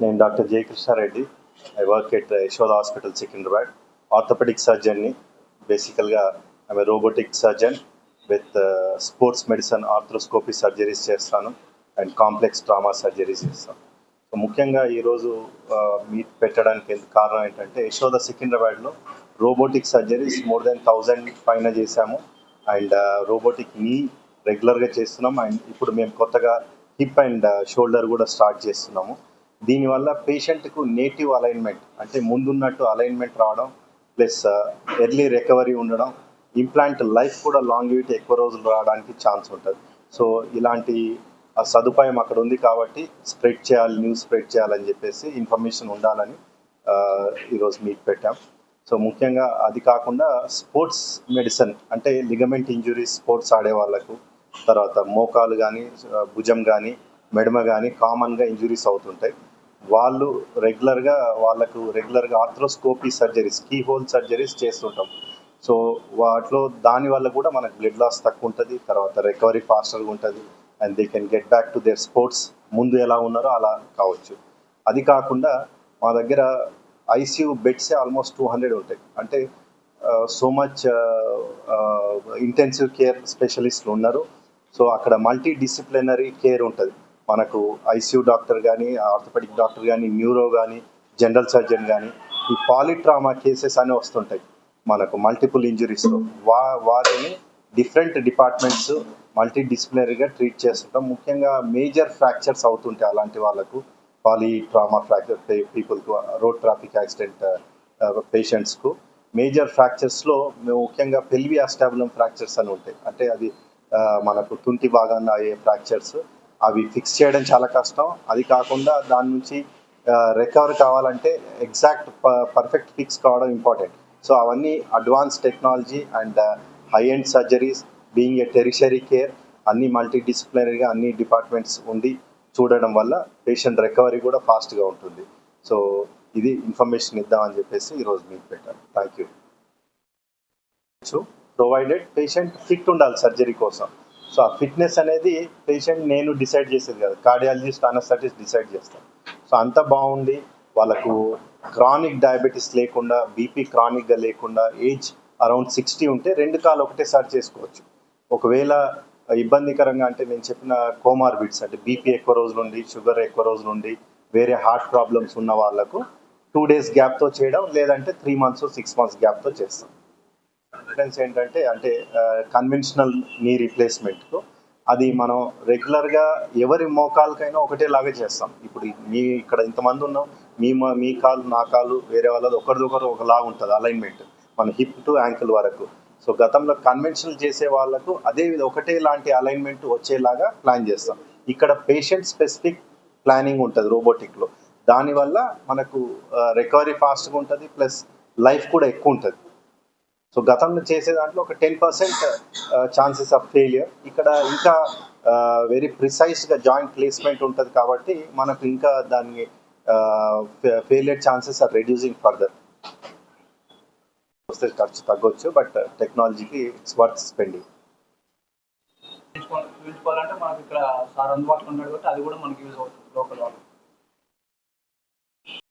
నేను doctor J Krishnareddy. I work at Yashoda hospital Secunderabad. Orthopaedic సర్జన్ని. బేసికల్గా ఆమె robotic surgeon with sports medicine arthroscopy surgeries చేస్తాను అండ్ కాంప్లెక్స్ ట్రామా సర్జరీస్ చేస్తాను. సో ముఖ్యంగా ఈరోజు మీట్ పెట్టడానికి కారణం ఏంటంటే యశోద సికింద్రాబాద్లో రోబోటిక్ సర్జరీస్ మోర్ దెన్ 1000 పైన చేశాము అండ్ రోబోటిక్ నీ రెగ్యులర్గా చేస్తున్నాం అండ్ ఇప్పుడు మేము కొత్తగా హిప్ అండ్ షోల్డర్ కూడా స్టార్ట్ చేస్తున్నాము. దీనివల్ల పేషెంట్కు నేటివ్ అలైన్మెంట్ అంటే ముందున్నట్టు అలైన్మెంట్ రావడం ప్లస్ ఎర్లీ రికవరీ ఉండడం, ఇంప్లాంట్ లైఫ్ కూడా లాంగివిటీ ఎక్కువ రోజులు రావడానికి ఛాన్స్ ఉంటుంది. సో ఇలాంటి సదుపాయం అక్కడ ఉంది కాబట్టి స్ప్రెడ్ చేయాలి, న్యూస్ స్ప్రెడ్ చేయాలని చెప్పేసి ఇన్ఫర్మేషన్ ఉండాలని ఈరోజు మీట్ పెట్టాం. సో ముఖ్యంగా అది కాకుండా స్పోర్ట్స్ మెడిసిన్ అంటే లిగమెంట్ ఇంజురీస్ స్పోర్ట్స్ ఆడే వాళ్ళకు, తర్వాత మోకాలు కానీ భుజం కానీ మెడమ కానీ కామన్గా ఇంజురీస్ అవుతుంటాయి. వాళ్ళు రెగ్యులర్గా arthroscopy surgeries, keyhole surgeries చేస్తుంటాం. సో వాటిలో దానివల్ల కూడా మనకు బ్లడ్ లాస్ తక్కువ ఉంటుంది, తర్వాత రికవరీ ఫాస్టర్గా ఉంటుంది and they can get back to their sports. ముందు ఎలా ఉన్నారో అలా కావచ్చు. అది కాకుండా మా దగ్గర ఐసీయూ బెడ్సే ఆల్మోస్ట్ 200 ఉంటాయి. అంటే సో మచ్ ఇంటెన్సివ్ కేర్ స్పెషలిస్టులు ఉన్నారు. సో అక్కడ మల్టీ డిసిప్లినరీ కేర్ ఉంటుంది. మనకు ఐసీయూ డాక్టర్ కానీ, ఆర్థోపెడిక్ డాక్టర్ కానీ, న్యూరో కానీ, జనరల్ సర్జన్ కానీ, ఈ పాలిట్రామా కేసెస్ అని వస్తుంటాయి మనకు మల్టిపుల్ ఇంజురీస్లో. వాటిని డిఫరెంట్ డిపార్ట్మెంట్స్ మల్టీ డిసిప్లినరీగా ట్రీట్ చేస్తుంటాం. ముఖ్యంగా మేజర్ ఫ్రాక్చర్స్ అవుతుంటాయి అలాంటి వాళ్ళకు, పాలిట్రామా ఫ్రాక్చర్ పీపుల్కు, రోడ్ ట్రాఫిక్ యాక్సిడెంట్ పేషెంట్స్కు. మేజర్ ఫ్రాక్చర్స్లో మేము ముఖ్యంగా పెల్వి అస్టాబులం ఫ్రాక్చర్స్ అని ఉంటాయి. అంటే అది మనకు తుంటి భాగాన్ని అయ్యే ఫ్రాక్చర్స్. అవి ఫిక్స్ చేయడం చాలా కష్టం. అది కాకుండా దాని నుంచి రికవర్ కావాలంటే ఎగ్జాక్ట్ పర్ఫెక్ట్ ఫిక్స్ కావడం ఇంపార్టెంట్. సో అవన్నీ advance technology and high end surgeries being a tertiary care అన్ని మల్టీ డిసిప్లినరీగా అన్ని డిపార్ట్మెంట్స్ ఉండి చూడడం వల్ల పేషెంట్ రికవరీ కూడా ఫాస్ట్గా ఉంటుంది. సో ఇది ఇన్ఫర్మేషన్ ఇద్దామని చెప్పేసి ఈరోజు మీకు పెట్టాను. Thank you. Provided patient fit ఉండాలి సర్జరీ కోసం. సో ఆ ఫిట్నెస్ అనేది పేషెంట్ నేను డిసైడ్ చేసేది కాదు, కార్డియాలజిస్ట్ అనస్థెటిస్ట్ డిసైడ్ చేస్తాను. సో అంత బాగుండి వాళ్ళకు క్రానిక్ డయాబెటీస్ లేకుండా, బీపీ క్రానిక్గా లేకుండా, ఏజ్ అరౌండ్ 60 ఉంటే 2 కాలు ఒకటేసారి చేసుకోవచ్చు. ఒకవేళ ఇబ్బందికరంగా అంటే నేను చెప్పిన కోమార్బిడ్స్ అంటే బీపీ ఎక్కువ రోజులు ఉండి, షుగర్ ఎక్కువ రోజులు ఉండి, వేరే హార్ట్ ప్రాబ్లమ్స్ ఉన్న వాళ్ళకు 2 days గ్యాప్తో చేయడం, లేదంటే 3 months 6 months గ్యాప్తో చేస్తాం. డిఫరెన్స్ ఏంటంటే అంటే కన్వెన్షనల్ నీ రీప్లేస్మెంట్కు అది మనం రెగ్యులర్గా ఎవరి మోకాలకైనా ఒకటేలాగా చేస్తాం. ఇప్పుడు ఇక్కడ ఇంతమంది ఉన్నాం, మీ కాలు నా కాలు వేరే వాళ్ళది ఒకరిదొకరు ఒకలాగా ఉంటుంది అలైన్మెంట్ మన హిప్ టు యాంకిల్ వరకు. సో గతంలో కన్వెన్షనల్ చేసే వాళ్ళకు అదే ఒకటే లాంటి అలైన్మెంట్ వచ్చేలాగా ప్లాన్ చేస్తాం. ఇక్కడ పేషెంట్ స్పెసిఫిక్ ప్లానింగ్ ఉంటుంది రోబోటిక్లో. దానివల్ల మనకు రికవరీ ఫాస్ట్గా ఉంటుంది, ప్లస్ లైఫ్ కూడా ఎక్కువ ఉంటుంది. సో గతంలో చేసే దాంట్లో ఒక 10% ఛాన్సెస్ ఆఫ్ ఫెయిలియర్. ఇక్కడ ఇంకా వెరీ ప్రిసైజ్గా జాయింట్ ప్లేస్మెంట్ ఉంటుంది కాబట్టి మనకు ఇంకా దాన్ని failure chances are reducing further. వస్తే ఖర్చు తగ్గొచ్చు, బట్ టెక్నాలజీకి ఇట్స్ వర్త్ స్పెండింగ్. చూపించుకోవాలంటే మనకి ఇక్కడ సార్ అందుబాటులో ఉన్నాడు కాబట్టి అది కూడా మనకి యూజ్ అవుతుంది లోకల్ వాళ్ళు.